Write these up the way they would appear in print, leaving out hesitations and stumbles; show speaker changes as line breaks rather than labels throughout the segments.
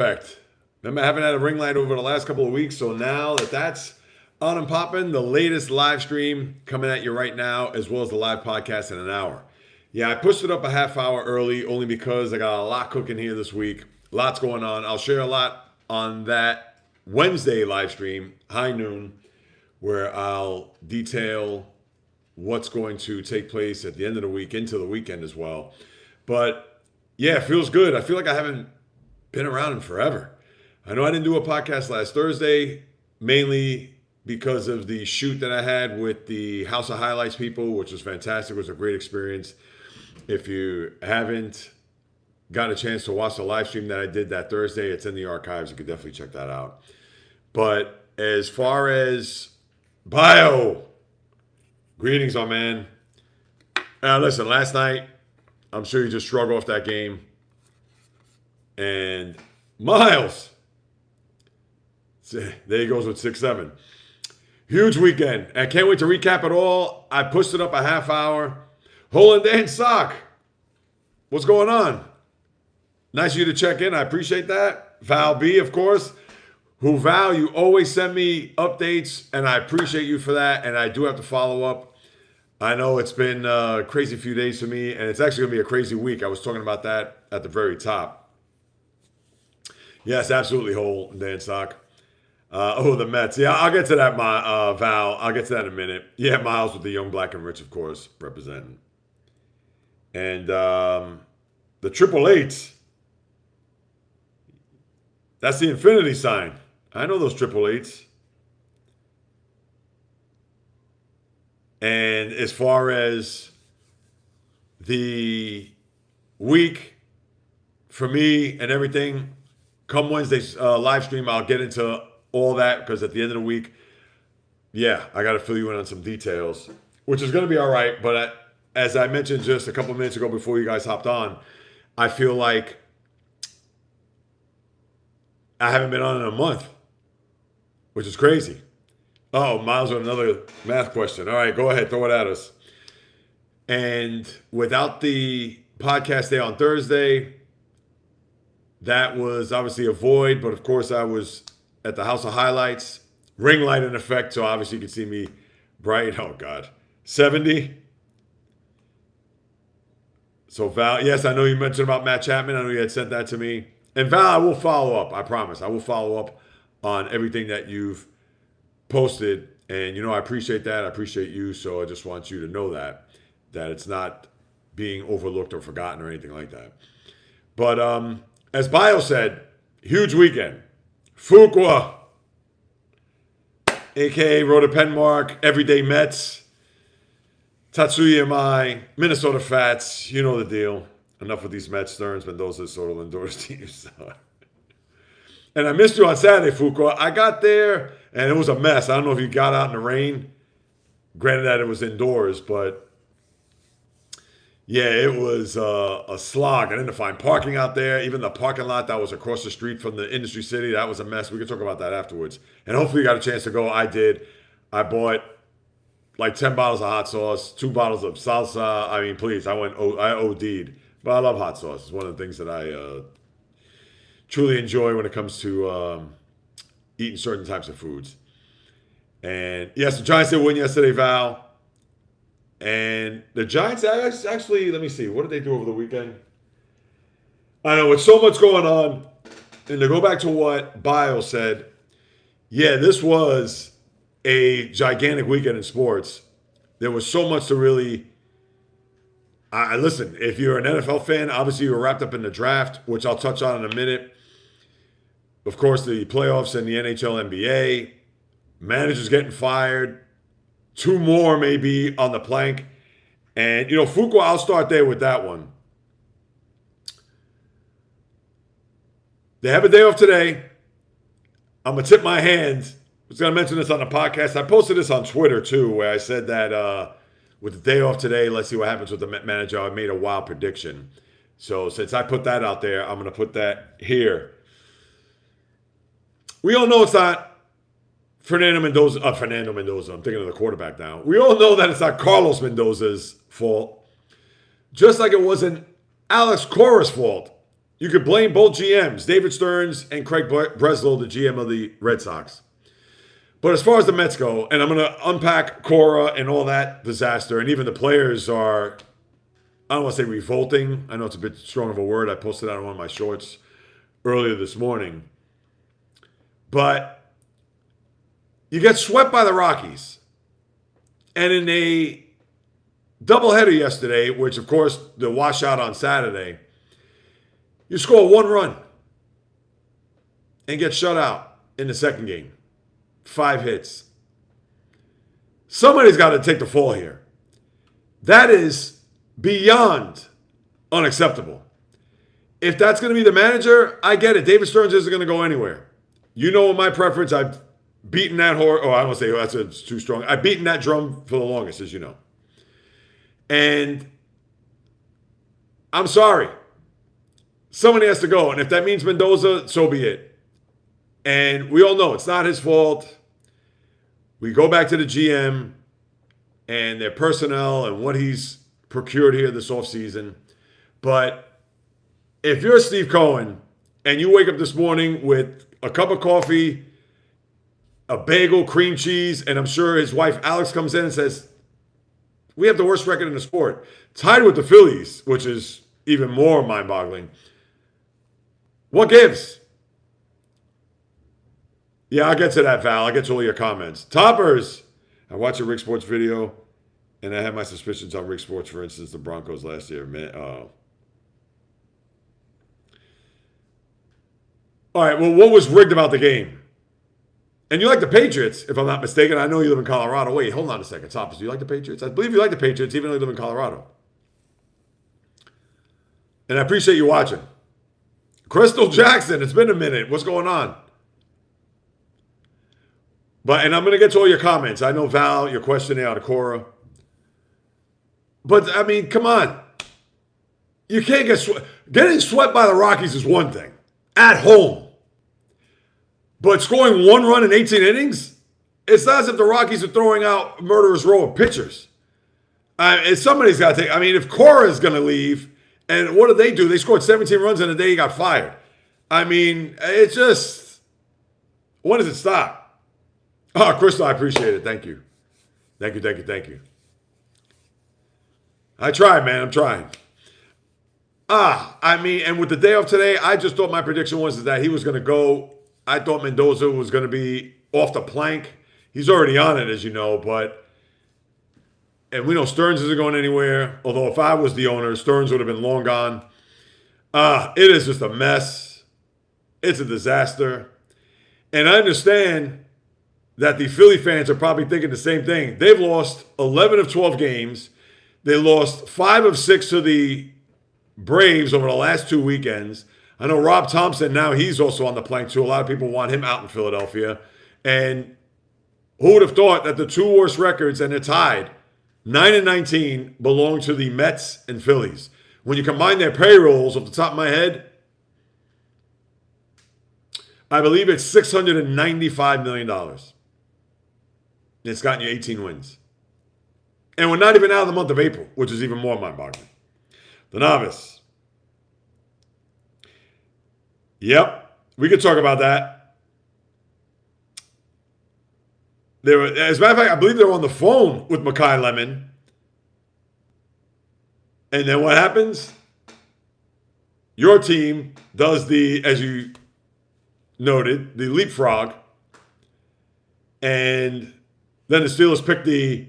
Correct. Remember, I haven't had a ring light over the last couple of weeks, so now that that's on and popping, the latest live stream coming at you right now, as well as the live podcast in an hour. Yeah, I pushed it up a half hour early only because I got a lot cooking here this week. Lots going on. I'll share a lot on that Wednesday live stream, high noon, where I'll detail what's going to take place at the end of the week into the weekend as well. But yeah, it feels good. I feel like I haven't been around in forever. I know I didn't do a podcast last Thursday, mainly because of the shoot that I had with the House of Highlights people, which was fantastic. It was a great experience. If you haven't got a chance to watch the live stream that I did that Thursday, it's in the archives. You could definitely check that out. But as far as bio, greetings, my man. Listen, last night, I'm sure you just shrugged off that game. And Miles, there he goes with 6-7. Huge weekend. I can't wait to recap it all. I pushed it up a half hour. Hole and Dan Sock, what's going on? Nice of you to check in. I appreciate that. Val B, of course. Val, you always send me updates, and I appreciate you for that. And I do have to follow up. I know it's been a crazy few days for me, and it's actually going to be a crazy week. I was talking about that at the very top. Yes, absolutely, Hole and Dan Sock. The Mets. Yeah, I'll get to that, Val. I'll get to that in a minute. Yeah, Miles with the Young, Black, and Rich, of course, representing. And the Triple Eights. That's the infinity sign. I know those Triple Eights. And as far as the week for me and everything, come Wednesday's live stream, I'll get into all that because at the end of the week, yeah, I got to fill you in on some details, which is going to be all right. But as I mentioned just a couple minutes ago before you guys hopped on, I feel like I haven't been on in a month, which is crazy. Oh, Miles with another math question. All right, go ahead, throw it at us. And without the podcast day on Thursday, that was obviously a void, but of course I was at the House of Highlights. Ring light in effect, so obviously you can see me bright. Oh, God. 70. So, Val, yes, I know you mentioned about Matt Chapman. I know you had sent that to me. And, Val, I will follow up. I promise. I will follow up on everything that you've posted. And, I appreciate that. I appreciate you. So I just want you to know that it's not being overlooked or forgotten or anything like that. But as Bio said, huge weekend. Fuqua, a.k.a. Rhoda Penmark, Everyday Mets, Tatsuya Mai, Minnesota Fats. You know the deal. Enough with these Mets, Stearns, Mendoza, Soto, Lindor's teams. And I missed you on Saturday, Fuqua. I got there, and it was a mess. I don't know if you got out in the rain. Granted that it was indoors, but yeah, it was a slog. I didn't find parking out there. Even the parking lot that was across the street from the Industry City, that was a mess. We can talk about that afterwards. And hopefully you got a chance to go. I did. I bought like 10 bottles of hot sauce, 2 bottles of salsa. I mean, please, I OD'd. But I love hot sauce. It's one of the things that I truly enjoy when it comes to eating certain types of foods. And yes, the Giants did win yesterday, Val. And the Giants actually, let me see, what did they do over the weekend? I know, with so much going on, and to go back to what Bio said, yeah, this was a gigantic weekend in sports. There was so much to really, listen, if you're an NFL fan, obviously you were wrapped up in the draft, which I'll touch on in a minute. Of course, the playoffs in the NHL, NBA, managers getting fired, 2 more maybe on the plank. And, Fuqua, I'll start there with that one. They have a day off today. I'm going to tip my hand. I was going to mention this on the podcast. I posted this on Twitter, too, where I said that with the day off today, let's see what happens with the manager. I made a wild prediction. So since I put that out there, I'm going to put that here. We all know it's not Fernando Mendoza. I'm thinking of the quarterback now. We all know that it's not Carlos Mendoza's fault. Just like it wasn't Alex Cora's fault You could blame both GMs, David Stearns and Craig Breslow, the GM of the Red Sox. But as far as the Mets go, and I'm going to unpack Cora and all that disaster, and even the players are, I don't want to say revolting. I know it's a bit strong of a word. I posted that on one of my shorts earlier this morning. But you get swept by the Rockies. And in a doubleheader yesterday, which of course the washout on Saturday, you score 1 run and get shut out in the second game. 5 hits. Somebody's got to take the fall here. That is beyond unacceptable. If that's going to be the manager, I get it. David Stearns isn't going to go anywhere. You know my preference. I've beaten that horse. Oh, I don't want to say that's too strong. I've beaten that drum for the longest, as you know. And I'm sorry. Somebody has to go. And if that means Mendoza, so be it. And we all know it's not his fault. We go back to the GM and their personnel and what he's procured here this offseason. But if you're Steve Cohen and you wake up this morning with a cup of coffee, a bagel, cream cheese, and I'm sure his wife Alex comes in and says, we have the worst record in the sport, tied with the Phillies, which is even more mind-boggling. What gives? Yeah, I'll get to that, Val. I'll get to all your comments. Toppers. I watched a Rick Sports video, and I had my suspicions on Rick Sports, for instance, the Broncos last year. Man, all right, well, what was rigged about the game? And you like the Patriots, if I'm not mistaken. I know you live in Colorado. Wait, hold on a second. Toppers, do you like the Patriots? I believe you like the Patriots, even though you live in Colorado. And I appreciate you watching. Crystal Jackson, it's been a minute. What's going on? And I'm going to get to all your comments. I know, Val, your question there on Cora. But, I mean, come on. You can't get swept. Getting swept by the Rockies is one thing. At home. But scoring 1 run in 18 innings? It's not as if the Rockies are throwing out murderer's row of pitchers. Somebody's got to take. I mean, if Cora is going to leave, and what did they do? They scored 17 runs in a day he got fired. I mean, it's just, when does it stop? Oh, Crystal, I appreciate it. Thank you. Thank you. I tried, man. I'm trying. I mean, and with the day off today, I just thought my prediction was that he was going to go. I thought Mendoza was going to be off the plank. He's already on it, as you know, and we know Stearns isn't going anywhere. Although if I was the owner, Stearns would have been long gone. It is just a mess. It's a disaster. And I understand that the Philly fans are probably thinking the same thing. They've lost 11 of 12 games. They lost 5 of 6 to the Braves over the last 2 weekends. I know Rob Thompson, now he's also on the plank too. A lot of people want him out in Philadelphia. And who would have thought that the 2 worst records, and they're tied, 9 and 19, belong to the Mets and Phillies. When you combine their payrolls, off the top of my head, I believe it's $695 million. It's gotten you 18 wins. And we're not even out of the month of April, which is even more mind-boggling. The novice. Yep, we could talk about that. As a matter of fact, I believe they were on the phone with Makai Lemon. And then what happens? Your team does the, as you noted, the leapfrog. And then the Steelers pick the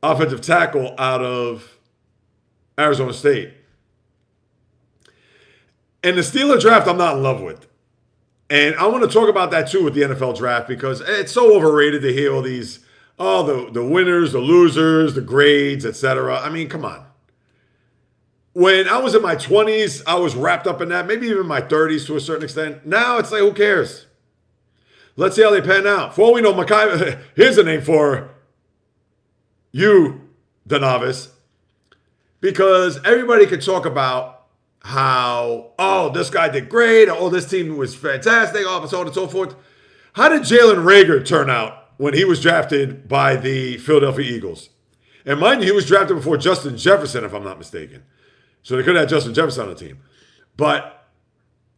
offensive tackle out of Arizona State. And the Steeler draft, I'm not in love with. And I want to talk about that too with the NFL draft because it's so overrated to hear all these, the winners, the losers, the grades, etc. I mean, come on. When I was in my 20s, I was wrapped up in that, maybe even my 30s to a certain extent. Now it's like, who cares? Let's see how they pan out. For all we know, Makai, here's a name for you, the novice, because everybody could talk about how, this guy did great, this team was fantastic, so on and so forth. How did Jalen Reagor turn out when he was drafted by the Philadelphia Eagles? And mind you, he was drafted before Justin Jefferson, if I'm not mistaken. So they could have Justin Jefferson on the team. But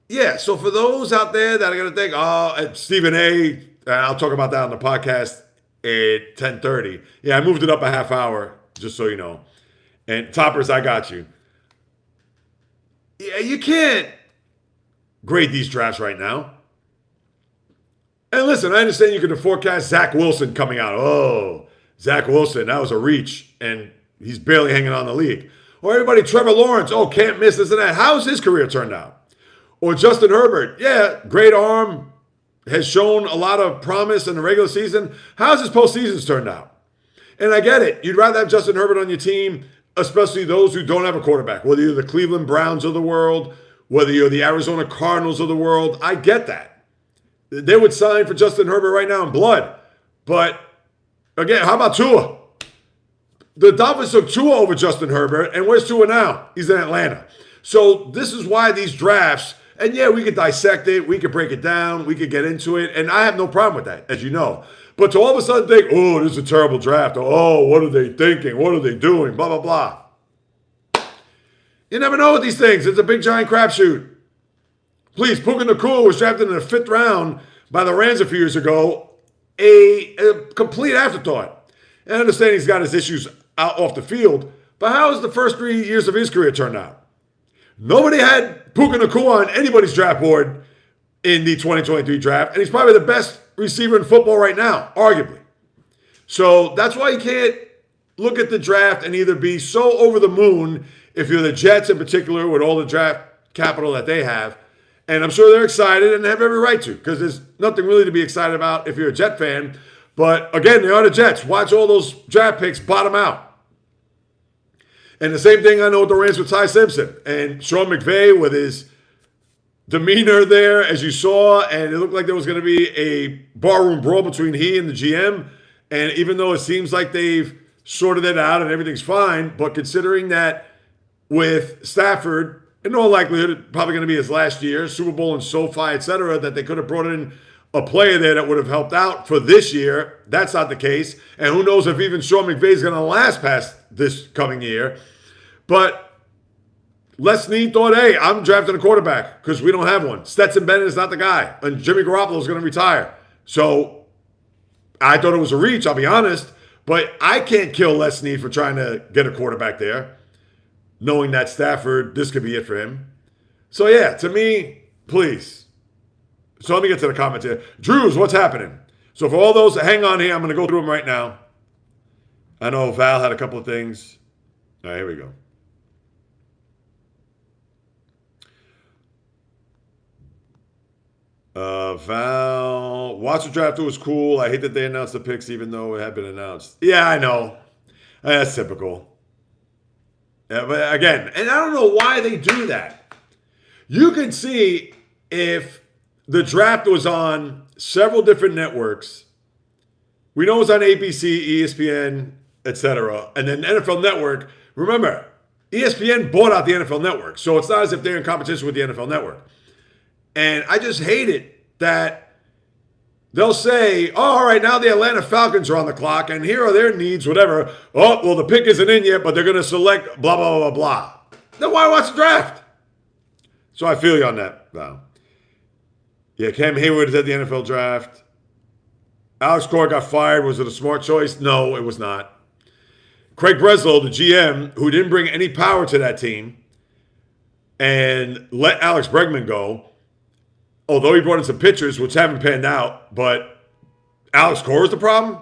yeah, so for those out there that are going to think, oh, Stephen A., I'll talk about that on the podcast at 10:30. Yeah, I moved it up a half hour, just so you know. And Toppers, I got you. Yeah, you can't grade these drafts right now. And listen, I understand you can forecast Zach Wilson coming out. Oh, Zach Wilson, that was a reach, and he's barely hanging on the league. Or everybody, Trevor Lawrence, oh, can't miss this and that. How's his career turned out? Or Justin Herbert, yeah, great arm, has shown a lot of promise in the regular season. How's his postseasons turned out? And I get it. You'd rather have Justin Herbert on your team, especially those who don't have a quarterback, whether you're the Cleveland Browns of the world, whether you're the Arizona Cardinals of the world. I get that. They would sign for Justin Herbert right now in blood. But, again, how about Tua? The Dolphins took Tua over Justin Herbert, and where's Tua now? He's in Atlanta. So this is why these drafts, and yeah, we could dissect it, we could break it down, we could get into it, and I have no problem with that, as you know. But to all of a sudden think, oh, this is a terrible draft. Oh, what are they thinking? What are they doing? Blah, blah, blah. You never know with these things. It's a big, giant crapshoot. Please, Puka Nacua was drafted in the 5th round by the Rams a few years ago. A complete afterthought. And I understand he's got his issues out off the field, but how has the first 3 years of his career turned out? Nobody had Puka Nacua on anybody's draft board in the 2023 draft, and he's probably the best receiver in football right now, arguably. So that's why you can't look at the draft and either be so over the moon, if you're the Jets in particular, with all the draft capital that they have, and I'm sure they're excited and have every right to, because there's nothing really to be excited about if you're a Jet fan. But again, they are the Jets. Watch all those draft picks bottom out. And the same thing I know with the Rams with Ty Simpson and Sean McVay with his demeanor there, as you saw, and it looked like there was going to be a barroom brawl between he and the GM. And even though it seems like they've sorted it out and everything's fine, but considering that with Stafford, in all likelihood, it's probably going to be his last year, Super Bowl and SoFi, etc., that they could have brought in a player there that would have helped out for this year. That's not the case. And who knows if even Sean McVay is going to last past this coming year. But Les Snead thought, hey, I'm drafting a quarterback because we don't have one. Stetson Bennett is not the guy. And Jimmy Garoppolo is going to retire. So I thought it was a reach, I'll be honest. But I can't kill Les Snead for trying to get a quarterback there, knowing that Stafford, this could be it for him. So yeah, to me, please. So let me get to the comments here. Drews, what's happening? So for all those, hang on here. I'm going to go through them right now. I know Val had a couple of things. All right, here we go. Val, Watson draft was cool. I hate that they announced the picks even though it had been announced. Yeah, I know. That's typical. Yeah, but again, and I don't know why they do that. You can see if the draft was on several different networks. We know it was on ABC, ESPN, etc. And then NFL Network. Remember, ESPN bought out the NFL Network. So it's not as if they're in competition with the NFL Network. And I just hate it that they'll say, oh, all right, now the Atlanta Falcons are on the clock, and here are their needs, whatever. Oh, well, the pick isn't in yet, but they're going to select blah, blah, blah, blah. Then why watch the draft? So I feel you on that, Val. Yeah, Cam Hayward is at the NFL draft. Alex Cora got fired. Was it a smart choice? No, it was not. Craig Breslow, the GM, who didn't bring any power to that team and let Alex Bregman go, although he brought in some pitchers, which haven't panned out, but Alex Cora is the problem,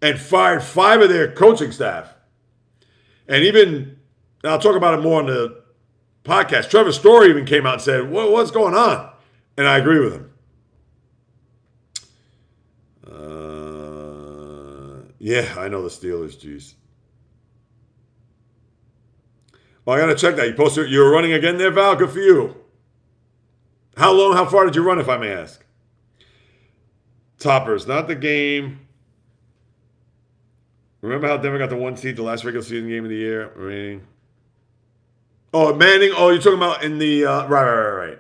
and fired 5 of their coaching staff. And even, I'll talk about it more on the podcast, Trevor Story even came out and said, what's going on? And I agree with him. Yeah, I know the Steelers, geez. Well, I got to check that. You were running again there, Val? Good for you. How far did you run, if I may ask? Toppers, not the game. Remember how Denver got the 1 seed, the last regular season game of the year? Manning. Oh, Manning. Oh, you're talking about in the right.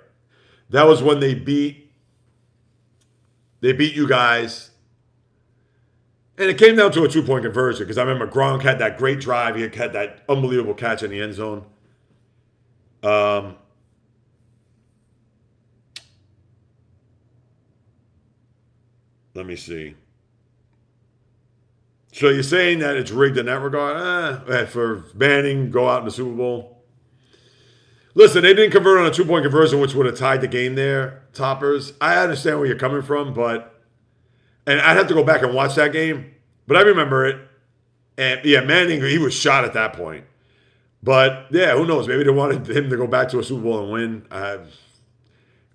That was when they beat you guys. And it came down to a 2-point conversion because I remember Gronk had that great drive. He had that unbelievable catch in the end zone. Um, let me see. So you're saying that it's rigged in that regard? For Manning, go out in the Super Bowl. Listen, they didn't convert on a 2-point conversion, which would have tied the game there, Toppers. I understand where you're coming from, and I'd have to go back and watch that game, but I remember it. And yeah, Manning, he was shot at that point. But yeah, who knows? Maybe they wanted him to go back to a Super Bowl and win. I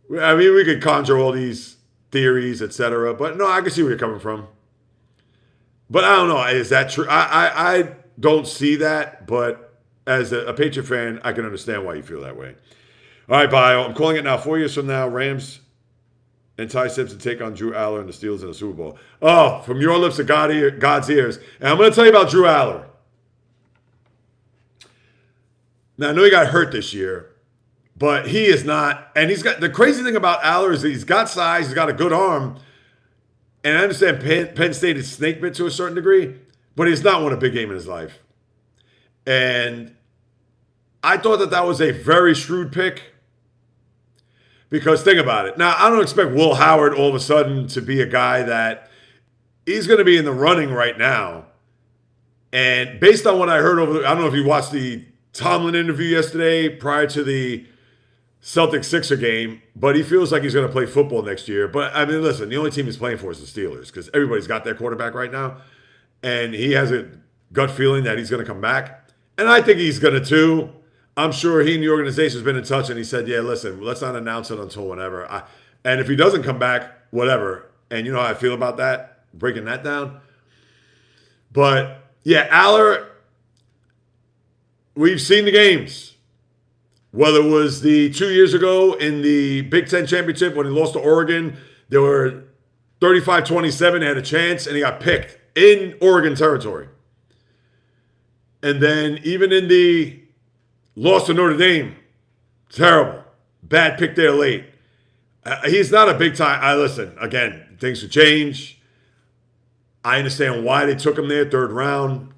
mean, we could conjure all these theories, etc. But no, I can see where you're coming from. But I don't know. Is that true? I don't see that. But as a Patriot fan, I can understand why you feel that way. All right, Bio. I'm calling it now. 4 years from now, Rams and Ty Simpson take on Drew Aller and the Steelers in the Super Bowl. Oh, from your lips to God's ears. And I'm going to tell you about Drew Aller. Now, I know he got hurt this year, but he is not. And he's got the crazy thing about Aller is that he's got size, he's got a good arm. And I understand Penn State is snake bit to a certain degree, but he's not won a big game in his life. And I thought that was a very shrewd pick. Because think about it. Now, I don't expect Will Howard all of a sudden to be a guy that he's going to be in the running right now. And based on what I heard I don't know if you watched the Tomlin interview yesterday prior to the Celtics-Sixer game, but he feels like he's going to play football next year. But, I mean, listen, the only team he's playing for is the Steelers because everybody's got their quarterback right now. And he has a gut feeling that he's going to come back. And I think he's going to too. I'm sure he and the organization has been in touch, and he said, yeah, listen, let's not announce it until whenever. And if he doesn't come back, whatever. And you know how I feel about that, breaking that down. But, yeah, Aller, we've seen the games. Whether it was the 2 years ago in the Big Ten Championship when he lost to Oregon, they were 35-27, they had a chance, and he got picked in Oregon territory. And then even in the loss to Notre Dame, terrible. Bad pick there late. He's not a big time. Listen, again, things could change. I understand why they took him there, third round.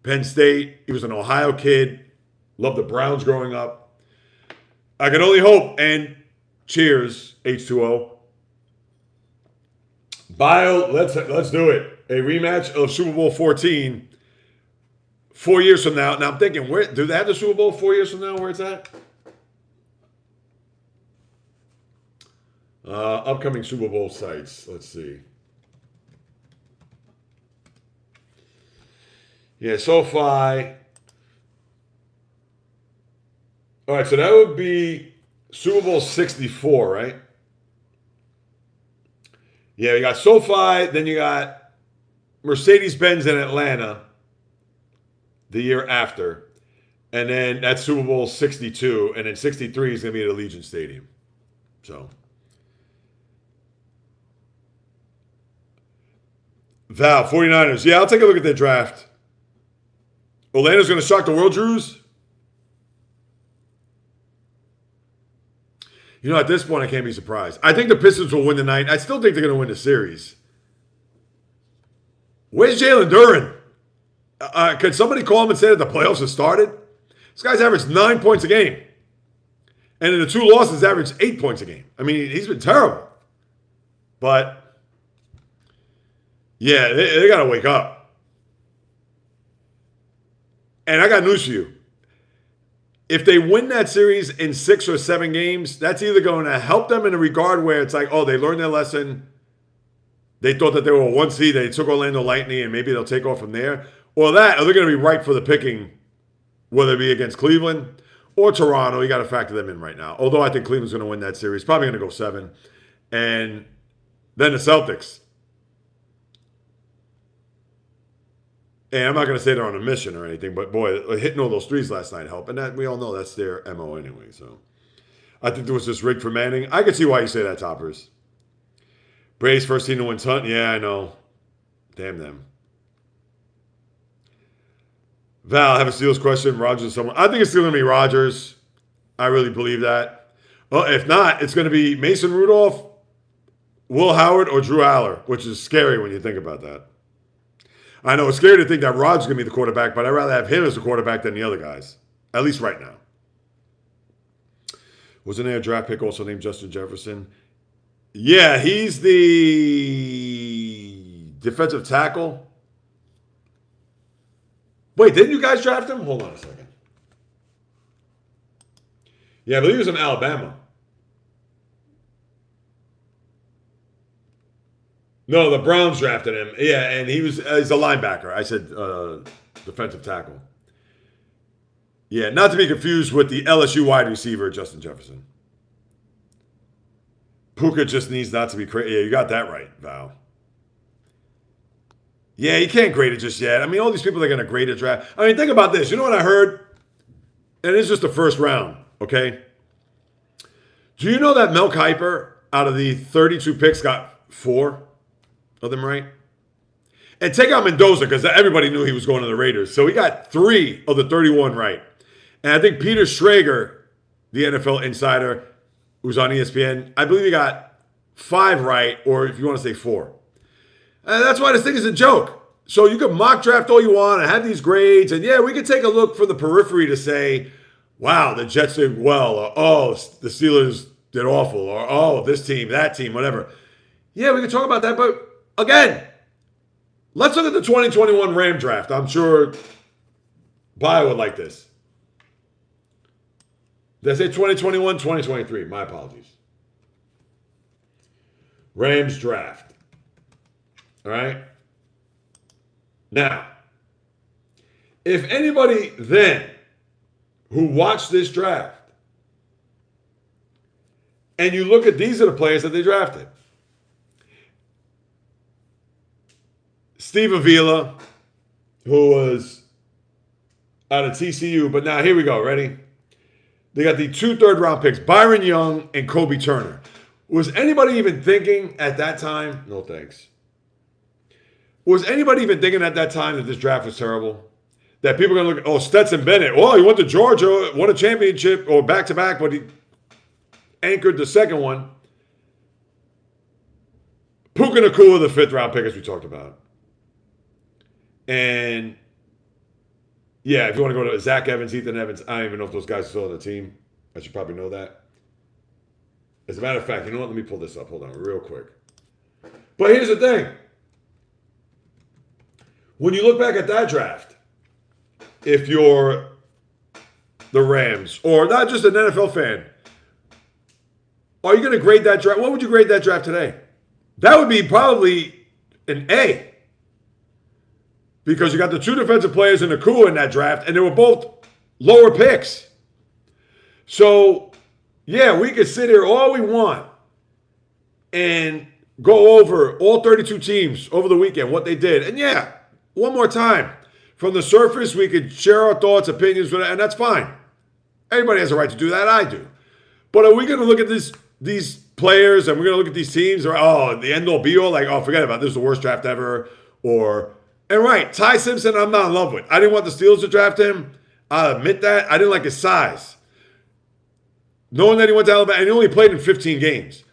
Penn State. He was an Ohio kid. Loved the Browns growing up. I can only hope. And cheers, H2O. Bio, let's do it. A rematch of Super Bowl 14 4 years from now. Now I'm thinking, where do they have the Super Bowl 4 years from now? Where it's at? Upcoming Super Bowl sites. Let's see. Yeah, SoFi. All right, so that would be Super Bowl 64, right? Yeah, you got SoFi, then you got Mercedes-Benz in Atlanta the year after. And then that's Super Bowl 62. And then 63 is going to be at Allegiant Stadium. So. Val, 49ers. Yeah, I'll take a look at their draft. Orlando's going to shock the world, Drews? You know, at this point, I can't be surprised. I think the Pistons will win the night. I still think they're going to win the series. Where's Jalen Duren? Could somebody call him and say that the playoffs have started? This guy's averaged 9 points a game. And in the 2 losses, averaged 8 points a game. I mean, he's been terrible. But, yeah, they got to wake up. And I got news for you. If they win that series in 6 or 7 games, that's either going to help them in a regard where it's like, oh, they learned their lesson. They thought that they were a 1 seed. They took Orlando Lightning, and maybe they'll take off from there. Or that, or they're going to be right for the picking, whether it be against Cleveland or Toronto. You got to factor them in right now. Although I think Cleveland's going to win that series. Probably going to go 7. And then the Celtics. And I'm not going to say they're on a mission or anything, but boy, hitting all those threes last night helped. And that we all know that's their MO anyway. So I think there was this rigged for Manning. I can see why you say that, Toppers. Braves first team to win ton. Yeah, I know. Damn them. Val, I have a Steelers question. Rodgers, someone. I think it's still going to be Rodgers. I really believe that. Well, if not, it's going to be Mason Rudolph, Will Howard, or Drew Aller, which is scary when you think about that. I know it's scary to think that Rodgers is going to be the quarterback, but I'd rather have him as the quarterback than the other guys, at least right now. Wasn't there a draft pick also named Justin Jefferson? Yeah, he's the defensive tackle. Wait, didn't you guys draft him? Hold on a second. Yeah, I believe he was in Alabama. No, the Browns drafted him. Yeah, and he's a linebacker. I said defensive tackle. Yeah, not to be confused with the LSU wide receiver, Justin Jefferson. Puka just needs not to be crazy. Yeah, you got that right, Val. Yeah, you can't grade it just yet. I mean, all these people are going to grade a draft. I mean, think about this. You know what I heard? And it's just the first round, okay? Do you know that Mel Kiper, out of the 32 picks, got 4 of them right? And take out Mendoza, because everybody knew he was going to the Raiders. So he got 3 of the 31 right. And I think Peter Schrager, the NFL insider, who's on ESPN, I believe he got 5 right, or if you want to say 4. And that's why this thing is a joke. So you can mock draft all you want and have these grades. And yeah, we can take a look from the periphery to say, wow, the Jets did well. Or, oh, the Steelers did awful. Or, oh, this team, that team, whatever. Yeah, we can talk about that. But again, let's look at the 2021 Ram draft. I'm sure Bio would like this. Did I say 2021? 2023. My apologies. Rams draft. All right? Now, if anybody then who watched this draft and you look at these are the players that they drafted. Steve Avila, who was out of TCU, but now here we go. Ready? They got the 2 third-round picks, Byron Young and Kobe Turner. Was anybody even thinking at that time? No thanks. Was anybody even thinking at that time that this draft was terrible? That people are going to look at, oh, Stetson Bennett. Oh, he went to Georgia, won a championship, or back-to-back, but he anchored the second one. Puka Nacua, the 5th-round pick, as we talked about. And, yeah, if you want to go to Zach Evans, Ethan Evans, I don't even know if those guys are still on the team. I should probably know that. As a matter of fact, you know what? Let me pull this up. Hold on real quick. But here's the thing. When you look back at that draft, if you're the Rams, or not just an NFL fan, are you going to grade that draft? What would you grade that draft today? That would be probably an A. Because you got the 2 defensive players in Nacua in that draft, and they were both lower picks. So, yeah, we could sit here all we want and go over all 32 teams over the weekend, what they did. And yeah, one more time. From the surface, we could share our thoughts, opinions, and that's fine. Everybody has a right to do that. I do. But are we going to look at these players and we're going to look at these teams or, oh, the end-all be-all, like, oh, forget about it. This is the worst draft ever. Or, and right, Ty Simpson, I'm not in love with. I didn't want the Steelers to draft him. I'll admit that. I didn't like his size. Knowing that he went to Alabama, and he only played in 15 games.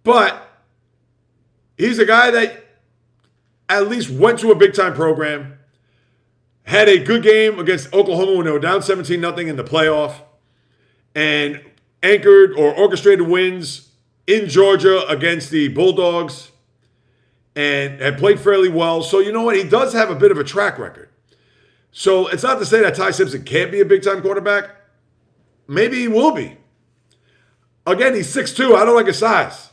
But he's a guy that at least went to a big-time program, had a good game against Oklahoma when they were down 17-0 in the playoff, and anchored or orchestrated wins in Georgia against the Bulldogs, and had played fairly well. So you know what? He does have a bit of a track record. So it's not to say that Ty Simpson can't be a big-time quarterback. Maybe he will be. Again, he's 6'2". I don't like his size.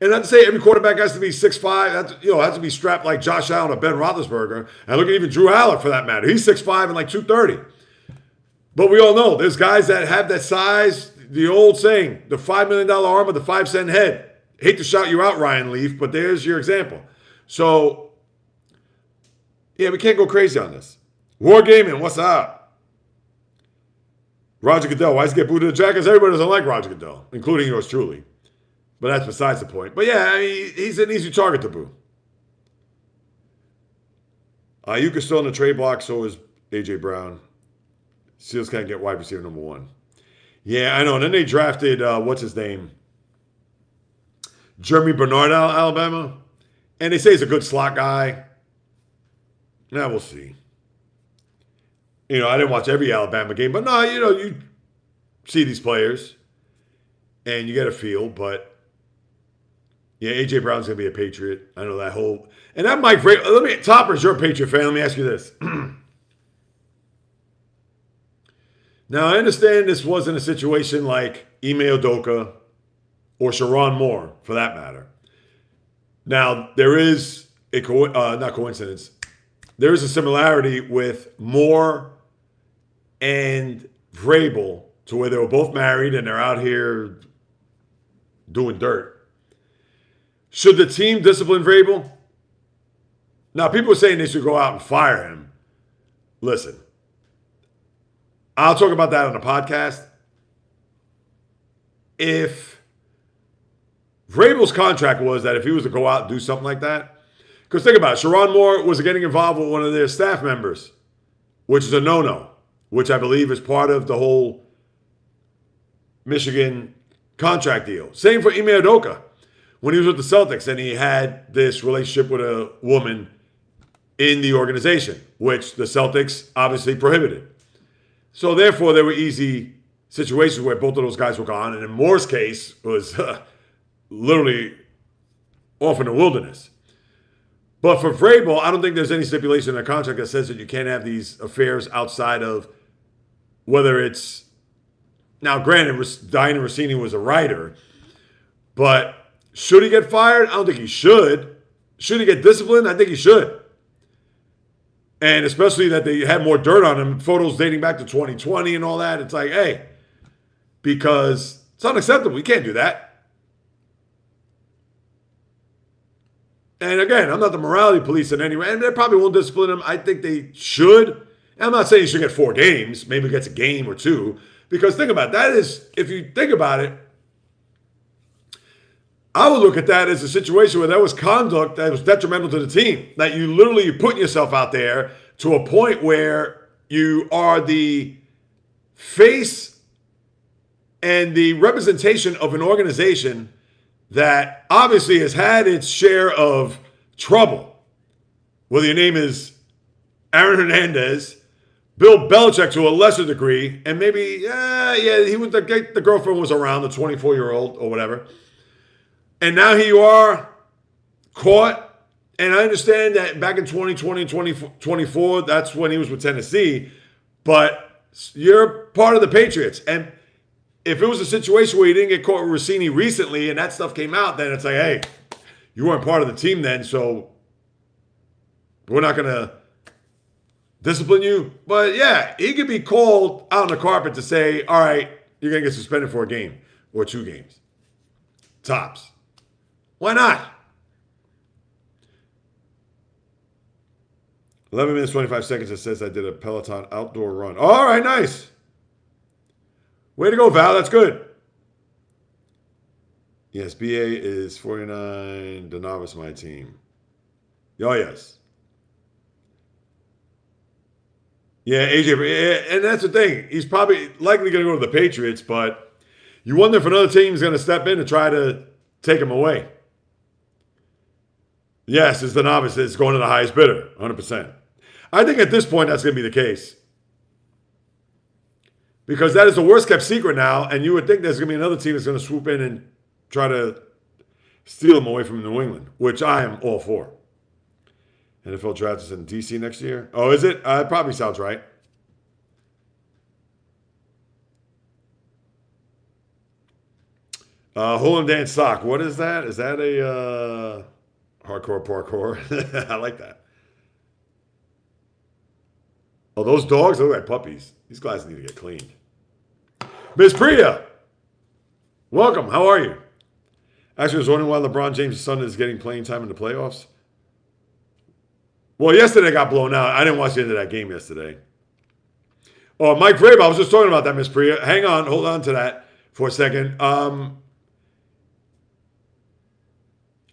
And not to say every quarterback has to be 6'5". Has to be strapped like Josh Allen or Ben Roethlisberger. And look at even Drew Aller for that matter. He's 6'5" and like 230. But we all know there's guys that have that size. The old saying, the $5 million arm with the 5-cent head. Hate to shout you out, Ryan Leaf, but there's your example. So, yeah, we can't go crazy on this. War Gaming, what's up? Roger Goodell, why does he get booed to the Jackets? Everybody doesn't like Roger Goodell, including yours truly. But that's besides the point. But yeah, I mean, he's an easy target to boo. Ayuk is still in the trade block, so is A.J. Brown. Seals can't get wide receiver number 1. Yeah, I know. And then they drafted, what's his name? Jeremy Bernard out of Alabama. And they say he's a good slot guy. Now we'll see. I didn't watch every Alabama game, but no, you see these players. and you get a feel. But yeah, AJ Brown's gonna be a Patriot. I know that whole and that Mike Vrabel. Let me Toppers, you're a Patriot fan. Let me ask you this. Now I understand this wasn't a situation like Ime Udoka or Sharon Moore, for that matter. Now there is a not coincidence. There is a similarity with Moore and Vrabel to where they were both married and they're out here doing dirt. Should the team discipline Vrabel? Now, people are saying they should go out and fire him. Listen, I'll talk about that on the podcast. If Vrabel's contract was that if he was to go out and do something like that, because think about it, Sharon Moore was getting involved with one of their staff members, which is a no-no, which I believe is part of the whole Michigan contract deal. Same for Ime Udoka. When he was with the Celtics and he had this relationship with a woman in the organization, which the Celtics obviously prohibited. So therefore, there were easy situations where both of those guys were gone. And in Moore's case, was literally off in the wilderness. But for Vrabel, I don't think there's any stipulation in the contract that says that you can't have these affairs outside of whether it's... Now, granted, Diana Rossini was a writer, but should he get fired? I don't think he should. Should he get disciplined? I think he should. And especially that they had more dirt on him, photos dating back to 2020 and all that. It's like, hey, because it's unacceptable. You can't do that. And again, I'm not the morality police in any way, and they probably won't discipline him. I think they should. And I'm not saying he should get 4 games. Maybe he gets a game or 2. Because think about it, that is, if you think about it, I would look at that as a situation where there was conduct that was detrimental to the team. That you literally putting yourself out there to a point where you are the face and the representation of an organization that obviously has had its share of trouble. Whether your name is Aaron Hernandez, Bill Belichick to a lesser degree, and maybe, he was the girlfriend was around, the 24-year-old or whatever. And now here you are, caught. And I understand that back in 2020, 2024, that's when he was with Tennessee. But you're part of the Patriots. And if it was a situation where you didn't get caught with Rossini recently and that stuff came out, then it's like, hey, you weren't part of the team then, so we're not going to discipline you. But yeah, he could be called out on the carpet to say, all right, you're going to get suspended for a game or 2 games. Tops. Why not? 11 minutes, 25 seconds. It says I did a Peloton outdoor run. All right, nice. Way to go, Val. That's good. Yes, BA is 49. The novice, my team. Oh, yes. Yeah, AJ. And that's the thing. He's probably likely going to go to the Patriots, but you wonder if another team is going to step in and try to take him away. Yes, it's the novice. It's going to the highest bidder, 100%. I think at this point that's going to be the case. Because that is the worst kept secret now, and you would think there's going to be another team that's going to swoop in and try to steal him away from New England, which I am all for. NFL draft is in D.C. next year. Oh, is it? It probably sounds right. Hole and Dance Sock. What is that? Is that a hardcore parkour? I like that. Oh, those dogs look like puppies. These guys need to get cleaned. Miss Priya, welcome. How are you? Actually, I was wondering why LeBron James' son is getting playing time in the playoffs. Well, yesterday got blown out. I didn't watch the end of that game yesterday. Oh, Mike Vrabel. I was just talking about that, Miss Priya. Hang on. Hold on to that for a second. How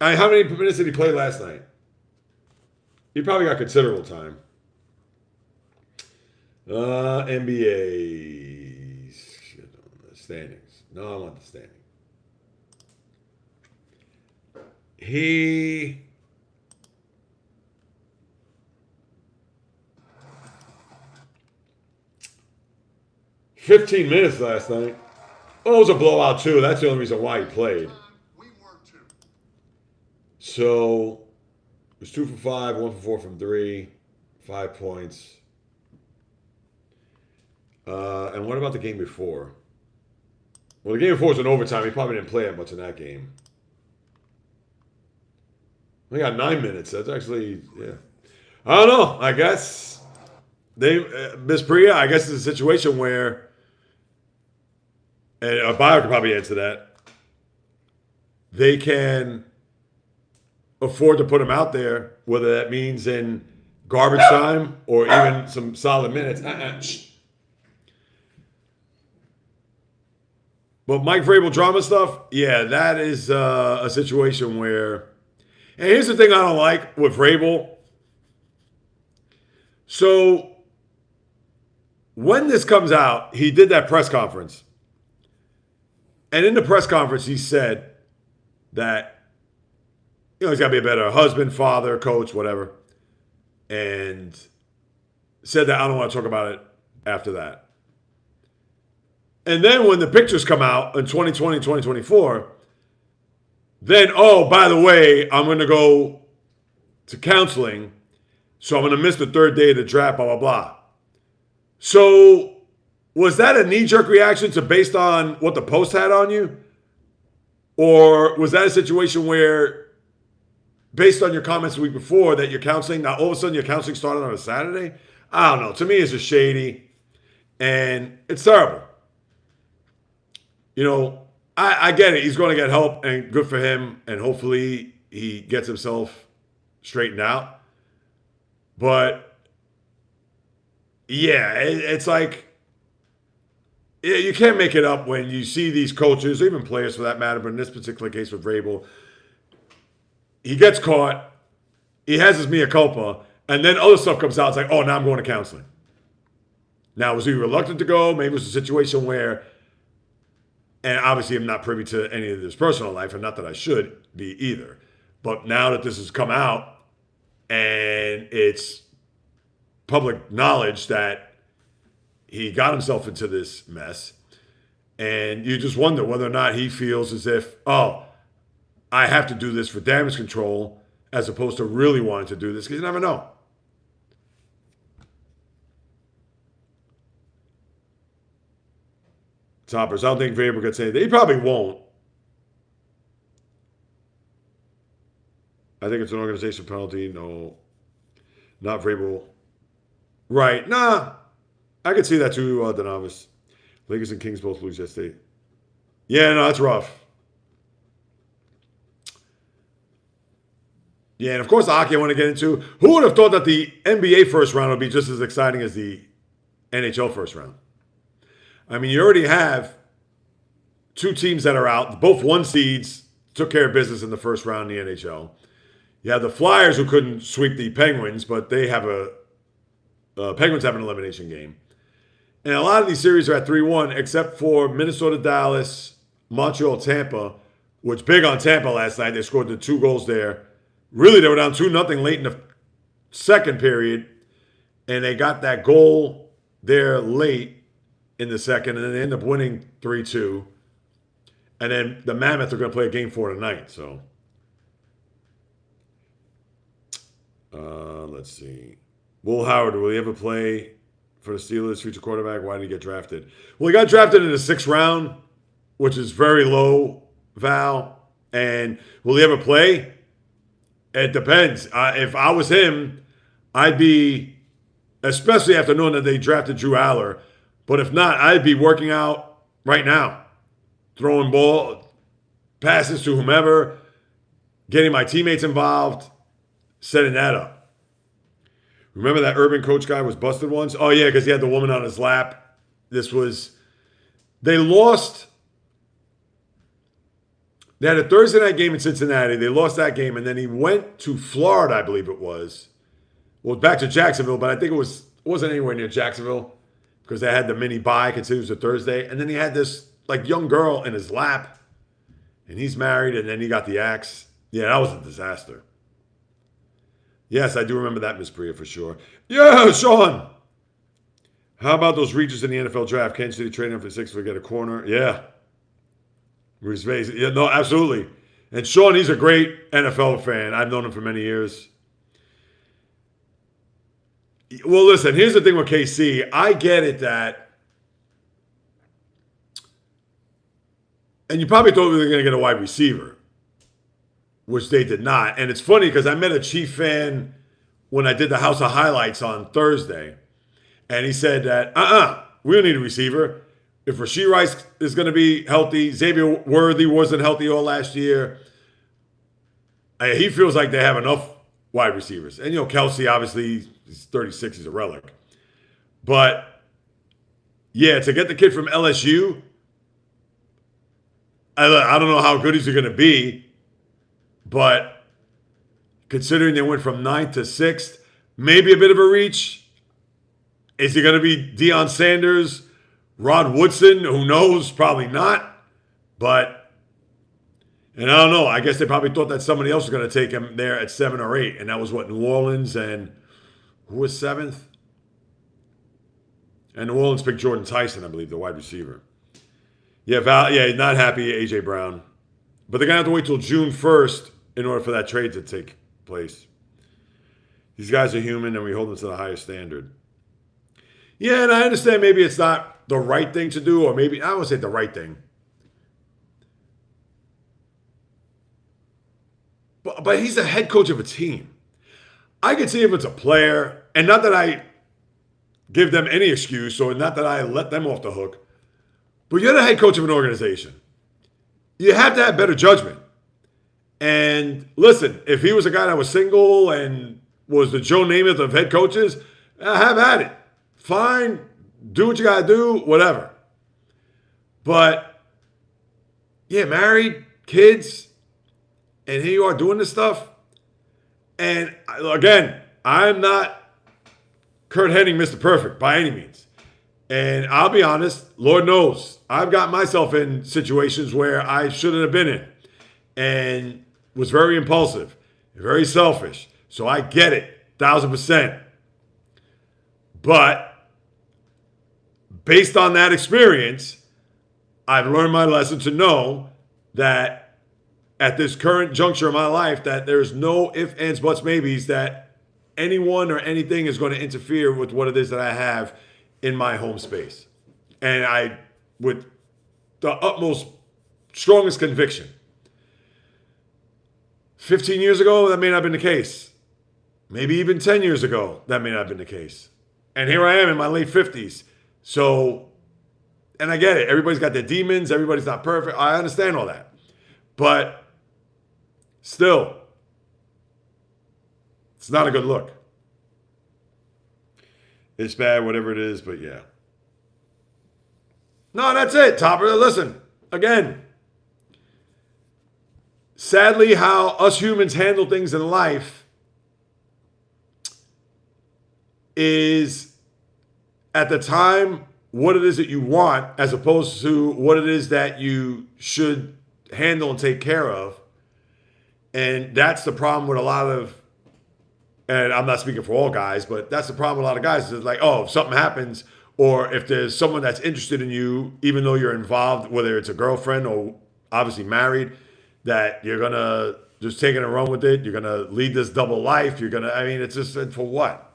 many minutes did he play last night? He probably got considerable time. NBA standings. No, I want the standing. He 15 minutes last night. Oh, it was a blowout too. That's the only reason why he played. So it was 2 for 5, 1 for 4 from 3, 5 points. And what about the game before? Well, the game before was in overtime. He probably didn't play that much in that game. We got 9 minutes. That's actually, yeah. I don't know. I guess Miss Priya, I guess it's a situation where, and a buyer could probably answer that, they can afford to put him out there, whether that means in garbage time or even some solid minutes. But Mike Vrabel drama stuff, yeah, that is a situation where, and here's the thing I don't like with Vrabel. So when this comes out, he did that press conference. And in the press conference, he said that, he's got to be a better husband, father, coach, whatever. And said that I don't want to talk about it after that. And then when the pictures come out in 2020, 2024, then, oh, by the way, I'm going to go to counseling, so I'm going to miss the third day of the draft, blah, blah, blah. So was that a knee-jerk reaction to based on what the Post had on you? Or was that a situation where, based on your comments the week before, that you're counseling, now all of a sudden your counseling started on a Saturday? I don't know. To me, it's just shady, and it's terrible. I get it. He's going to get help, and good for him, and hopefully he gets himself straightened out. But, yeah, it's like, you can't make it up when you see these coaches, or even players for that matter, but in this particular case with Vrabel, he gets caught, he has his mea culpa, and then other stuff comes out. It's like, oh, now I'm going to counseling. Now, was he reluctant to go? Maybe it was a situation where, and obviously I'm not privy to any of his personal life, and not that I should be either. But now that this has come out, and it's public knowledge that he got himself into this mess, and you just wonder whether or not he feels as if, oh, I have to do this for damage control, as opposed to really wanting to do this, because you never know. Toppers, I don't think Vrabel could say that. He probably won't. I think it's an organization penalty. No, not Vrabel. Right. Nah. I could see that too, Donavis. Lakers and Kings both lose yesterday. Yeah, no, that's rough. Yeah, and of course the hockey I want to get into. Who would have thought that the NBA first round would be just as exciting as the NHL first round? I mean, you already have two teams that are out. Both one seeds took care of business in the first round in the NHL. You have the Flyers who couldn't sweep the Penguins, but they have Penguins have an elimination game. And a lot of these series are at 3-1, except for Minnesota, Dallas, Montreal, Tampa, which big on Tampa last night. They scored the 2 goals there. Really, they were down 2-0 late in the second period, and they got that goal there late in the second, and then they end up winning 3-2. And then the Mammoth are going to play a game 4 tonight. So, let's see. Will Howard, will he ever play for the Steelers, future quarterback? Why did he get drafted? Well, he got drafted in the 6th round, which is very low, Val. And will he ever play? It depends. If I was him, I'd be, especially after knowing that they drafted Drew Aller, but if not, I'd be working out right now, throwing ball, passes to whomever, getting my teammates involved, setting that up. Remember that Urban coach guy was busted once? Oh, yeah, because he had the woman on his lap. They lost. They had a Thursday night game in Cincinnati. They lost that game, and then he went to Florida, I believe it was. Well, back to Jacksonville, but I think it wasn't anywhere near Jacksonville, because they had the mini bye, considered it was a Thursday. And then he had this young girl in his lap, and he's married, and then he got the axe. Yeah, that was a disaster. Yes, I do remember that, Miss Priya, for sure. Yeah, Sean. How about those reaches in the NFL draft? Kansas City trading up for 6 to get a corner? Yeah. Yeah, no, absolutely. And Sean, he's a great NFL fan. I've known him for many years. Well, listen, here's the thing with KC. I get it that, and you probably thought we were going to get a wide receiver, which they did not. And it's funny because I met a Chief fan when I did the House of Highlights on Thursday, and he said that, we don't need a receiver. If Rashee Rice is going to be healthy, Xavier Worthy wasn't healthy all last year. He feels like they have enough wide receivers. And, Kelsey, obviously, he's 36. He's a relic. But, yeah, to get the kid from LSU, I don't know how good he's going to be. But considering they went from 9th to 6th, maybe a bit of a reach. Is he going to be Deion Sanders, Rod Woodson? Who knows? Probably not. But, and I don't know. I guess they probably thought that somebody else was going to take him there at 7 or 8. And that was what, New Orleans, and who was 7th? And New Orleans picked Jordan Tyson, I believe, the wide receiver. Yeah, not happy, A.J. Brown. But they're going to have to wait till June 1st in order for that trade to take place. These guys are human, and we hold them to the highest standard. Yeah, and I understand maybe it's not the right thing to do, or maybe, I won't say the right thing. But he's the head coach of a team. I can see if it's a player, and not that I give them any excuse, or not that I let them off the hook, but you're the head coach of an organization. You have to have better judgment. And listen, if he was a guy that was single and was the Joe Namath of head coaches, have at it. Fine, do what you got to do, whatever. But, yeah, married, kids, and here you are doing this stuff. And, again, I'm not Kurt Hennig, Mr. Perfect, by any means. And I'll be honest, Lord knows, I've got myself in situations where I shouldn't have been in. And was very impulsive, very selfish. So I get it, 1,000%. But based on that experience, I've learned my lesson to know that at this current juncture of my life, that there's no ifs, ands, buts, maybes that anyone or anything is going to interfere with what it is that I have in my home space. And I, with the utmost, strongest conviction, 15 years ago, that may not have been the case. Maybe even 10 years ago, that may not have been the case. And here I am in my late 50s. So, and I get it. Everybody's got their demons. Everybody's not perfect. I understand all that. But still, it's not a good look. It's bad, whatever it is, but yeah. No, that's it, Topper. Listen, again, sadly, how us humans handle things in life is at the time what it is that you want as opposed to what it is that you should handle and take care of. And that's the problem with a lot of, and I'm not speaking for all guys, but that's the problem with a lot of guys. Is like, oh, if something happens, or if there's someone that's interested in you, even though you're involved, whether it's a girlfriend or obviously married, that you're going to just take it and run with it. You're going to lead this double life. You're going to, I mean, it's just for what?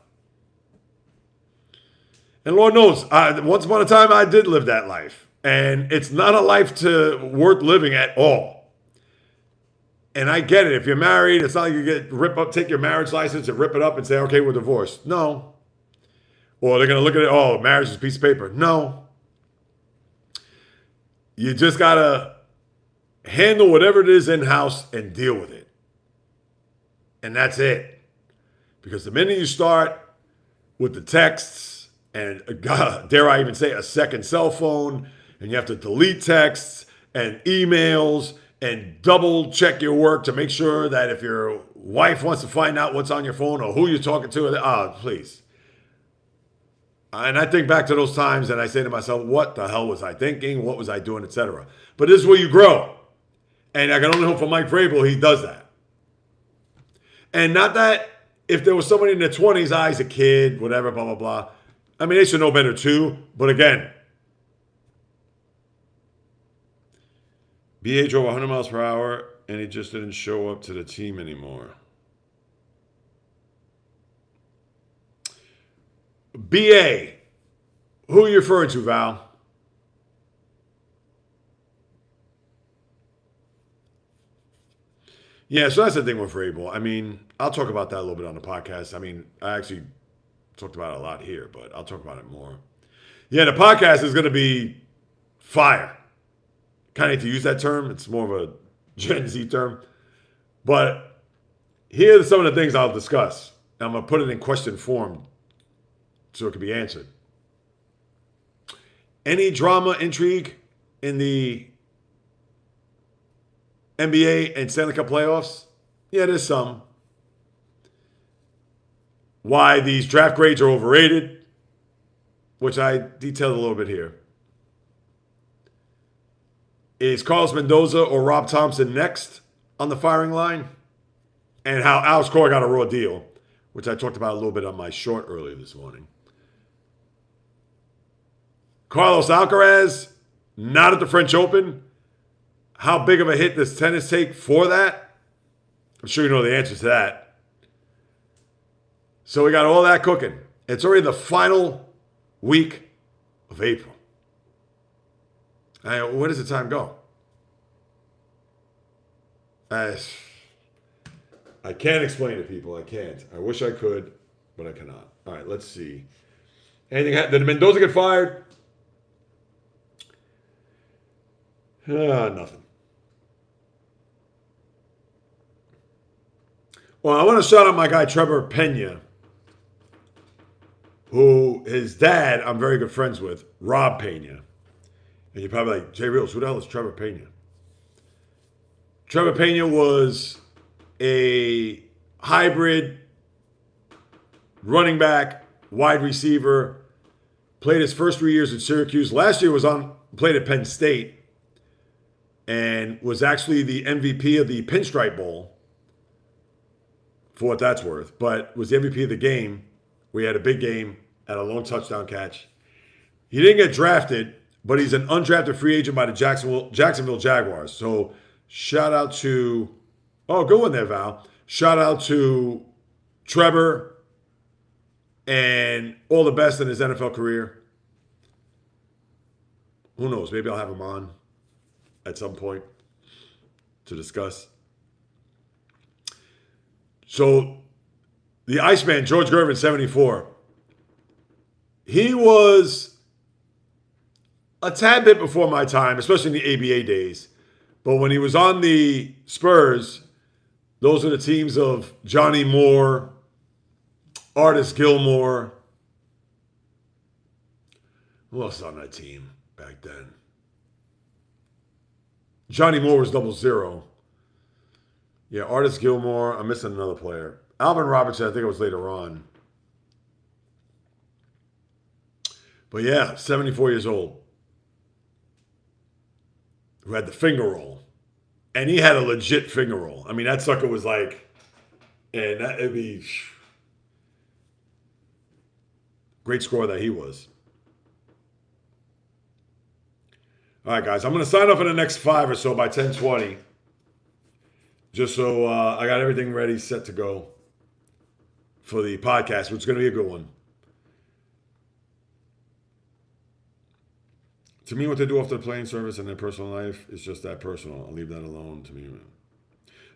And Lord knows, once upon a time, I did live that life. And it's not a life worth living at all. And I get it. If you're married, it's not like you take your marriage license and rip it up and say, okay, we're divorced. No. Or they're going to look at it, oh, marriage is a piece of paper. No. You just got to handle whatever it is in-house and deal with it. And that's it. Because the minute you start with the texts and, dare I even say, a second cell phone, and you have to delete texts and emails and double check your work to make sure that if your wife wants to find out what's on your phone or who you're talking to, please. And I think back to those times and I say to myself, what the hell was I thinking? What was I doing, etc. But this is where you grow. And I can only hope for Mike Vrabel, he does that. And not that if there was somebody in their 20s, he's a kid, whatever, blah, blah, blah. I mean, they should know better too. But again, BA drove 100 miles per hour, and he just didn't show up to the team anymore. BA. Who are you referring to, Val? Yeah, so that's the thing with Vrabel. I mean, I'll talk about that a little bit on the podcast. I mean, I actually talked about it a lot here, but I'll talk about it more. Yeah, the podcast is going to be fire. Kind of hate to use that term. It's more of a Gen Z term. But here are some of the things I'll discuss. I'm going to put it in question form so it can be answered. Any drama, intrigue in the NBA and Stanley Cup playoffs? Yeah, there's some. Why these draft grades are overrated, which I detailed a little bit here. Is Carlos Mendoza or Rob Thompson next on the firing line? And how Alex Cora got a raw deal, which I talked about a little bit on my short earlier this morning. Carlos Alcaraz, not at the French Open. How big of a hit does tennis take for that? I'm sure you know the answer to that. So we got all that cooking. It's already the final week of April. Where does the time go? I can't explain it, people. I can't. I wish I could, but I cannot. All right, let's see. Did Mendoza get fired? Nothing. Well, I want to shout out my guy Trevor Pena, who his dad I'm very good friends with, Rob Pena. And you're probably like, JAYREELZ, who the hell is Trevor Pena? Trevor Pena was a hybrid running back, wide receiver, played his first 3 years at Syracuse. Last year played at Penn State and was actually the MVP of the Pinstripe Bowl, for what that's worth, but was the MVP of the game. We had a big game, had a long touchdown catch. He didn't get drafted, but he's an undrafted free agent by the Jacksonville Jaguars. So shout out to, good one there, Val. Shout out to Trevor and all the best in his NFL career. Who knows? Maybe I'll have him on at some point to discuss. So the Iceman, George Gervin, 74. He was a tad bit before my time, especially in the ABA days. But when he was on the Spurs, those are the teams of Johnny Moore, Artis Gilmore. Who else was on that team back then? Johnny Moore was 00. Yeah, Artis Gilmore. I'm missing another player. Alvin Robertson, I think it was later on. But yeah, 74 years old. Who had the finger roll. And he had a legit finger roll. I mean, that sucker was like, and it'd be great score that he was. All right, guys, I'm going to sign off in the next 5 or so by 10:20. Just so I got everything ready, set to go for the podcast, which is going to be a good one. To me, what they do after the playing service and their personal life is just that personal. I'll leave that alone to me.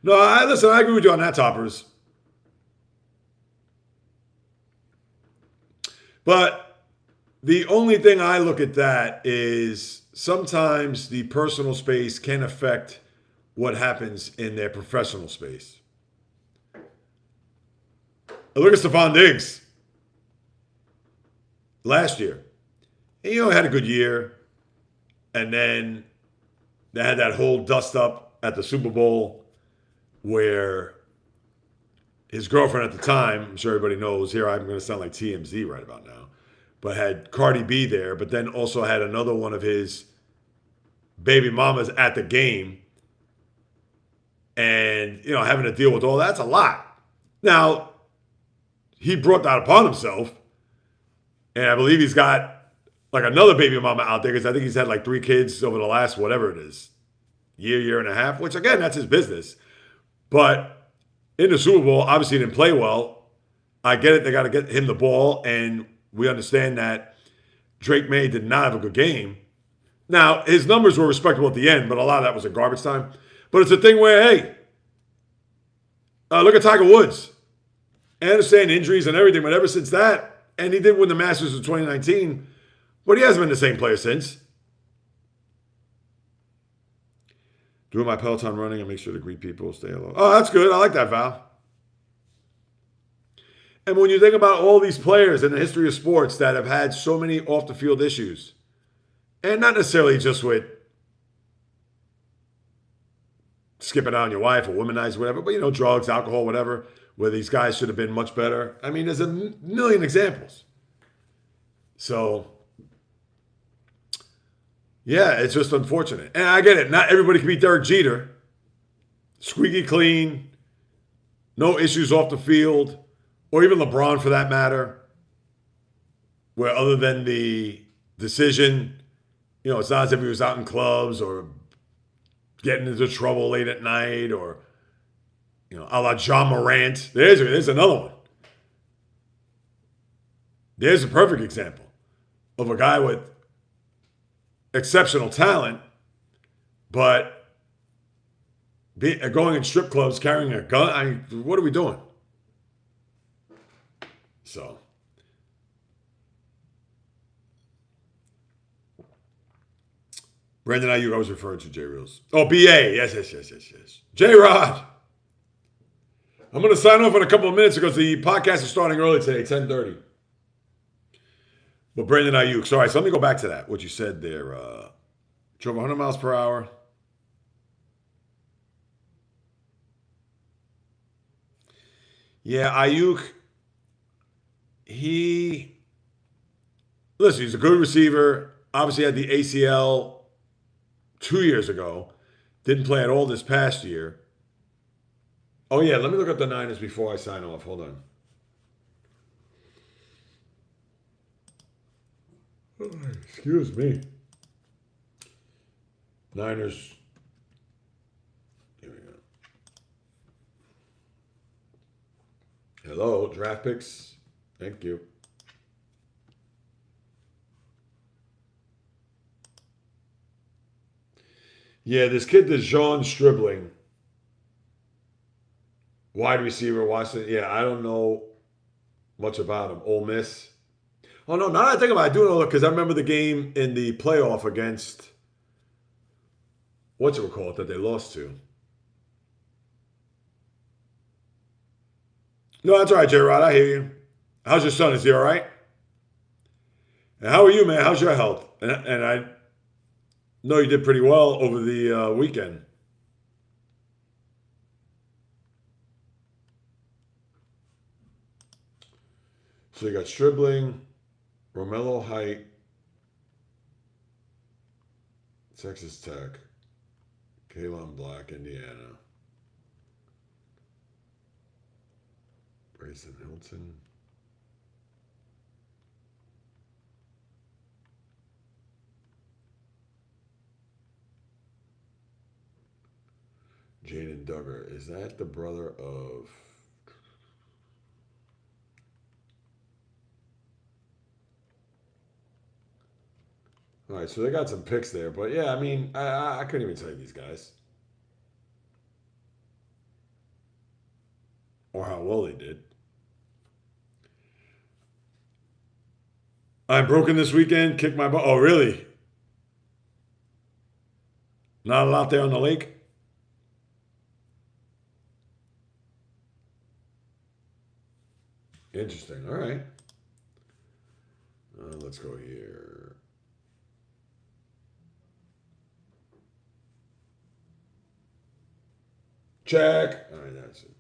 No, listen, I agree with you on that, Toppers. But the only thing I look at that is sometimes the personal space can affect what happens in their professional space. Look at Stephon Diggs last year. He had a good year. And then they had that whole dust up at the Super Bowl where his girlfriend at the time, I'm sure everybody knows, here I'm going to sound like TMZ right about now, but had Cardi B there, but then also had another one of his baby mamas at the game. And, having to deal with all that's a lot. Now, he brought that upon himself. And I believe he's got like another baby mama out there because I think he's had like 3 kids over the last whatever it is, year and a half, which again, that's his business. But in the Super Bowl, obviously he didn't play well. I get it. They got to get him the ball, and we understand that Drake May did not have a good game. Now, his numbers were respectable at the end, but a lot of that was in garbage time. But it's a thing where, hey, look at Tiger Woods. I understand injuries and everything, but ever since that, and he did win the Masters in 2019, but he hasn't been the same player since. Doing my Peloton running, I make sure to greet people, stay alone. Oh, that's good. I like that, Val. And when you think about all these players in the history of sports that have had so many off-the-field issues, and not necessarily just with skipping out on your wife or womanize, whatever, but, drugs, alcohol, whatever, where these guys should have been much better. I mean, there's a million examples. So, yeah, it's just unfortunate. And I get it. Not everybody can be Derek Jeter. Squeaky clean, no issues off the field, or even LeBron for that matter, where other than the decision, it's not as if he was out in clubs or getting into trouble late at night or, a la John Morant. There's another one. There's a perfect example of a guy with exceptional talent, but going in strip clubs carrying a gun. What are we doing? So, Brandon Ayuk, I was referring to JAYREELZ. Oh, BA. Yes. J-Rod. I'm going to sign off in a couple of minutes because the podcast is starting early today, 10:30. But Brandon Ayuk. Sorry, so let me go back to that, what you said there. Drove 100 miles per hour. Yeah, Ayuk, listen, he's a good receiver. Obviously had the ACL 2 years ago. Didn't play at all this past year. Oh, yeah, let me look up the Niners before I sign off. Hold on. Excuse me. Niners. Here we go. Hello, draft picks. Thank you. Yeah, this kid, Dejon Stribling, wide receiver, Washington. Yeah, I don't know much about him. Ole Miss. Oh, no, now that I think about it, I do know because I remember the game in the playoff against, what's it called, that they lost to. No, that's all right, J-Rod. I hear you. How's your son? Is he all right? And how are you, man? How's your health? And I know you did pretty well over the weekend. So you got Stribling, Romello Height, Texas Tech, Kalon Black, Indiana, Grayson Hilton. Jaden Duggar. Is that the brother of... All right, so they got some picks there. But, yeah, I mean, I couldn't even tell you these guys. Or how well they did. I'm broken this weekend. Kicked my butt. Oh, really? Not a lot there on the lake? Interesting. All right. Let's go here. Check. All right, that's it.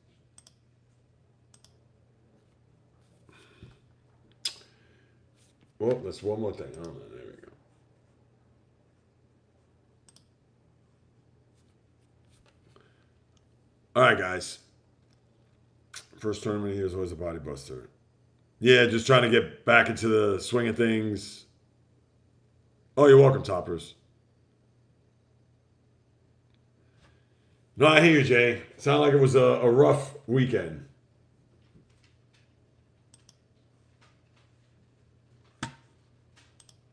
Well, that's one more thing. Oh, man, there we go. All right, guys. First tournament here is always a body buster. Yeah, just trying to get back into the swing of things. Oh, you're welcome, Toppers. No, I hear you, Jay. Sounded like it was a rough weekend.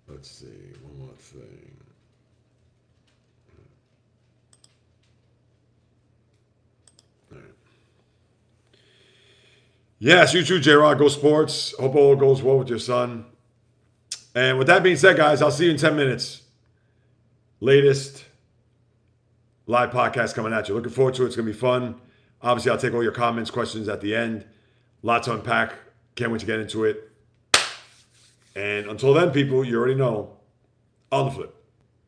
Let's see. One more thing. All right. Yes, you too, J-Rod. Go Sports. Hope all goes well with your son. And with that being said, guys, I'll see you in 10 minutes. Latest live podcast coming at you. Looking forward to it. It's going to be fun. Obviously, I'll take all your comments, questions at the end. Lots to unpack. Can't wait to get into it. And until then, people, you already know, on the flip.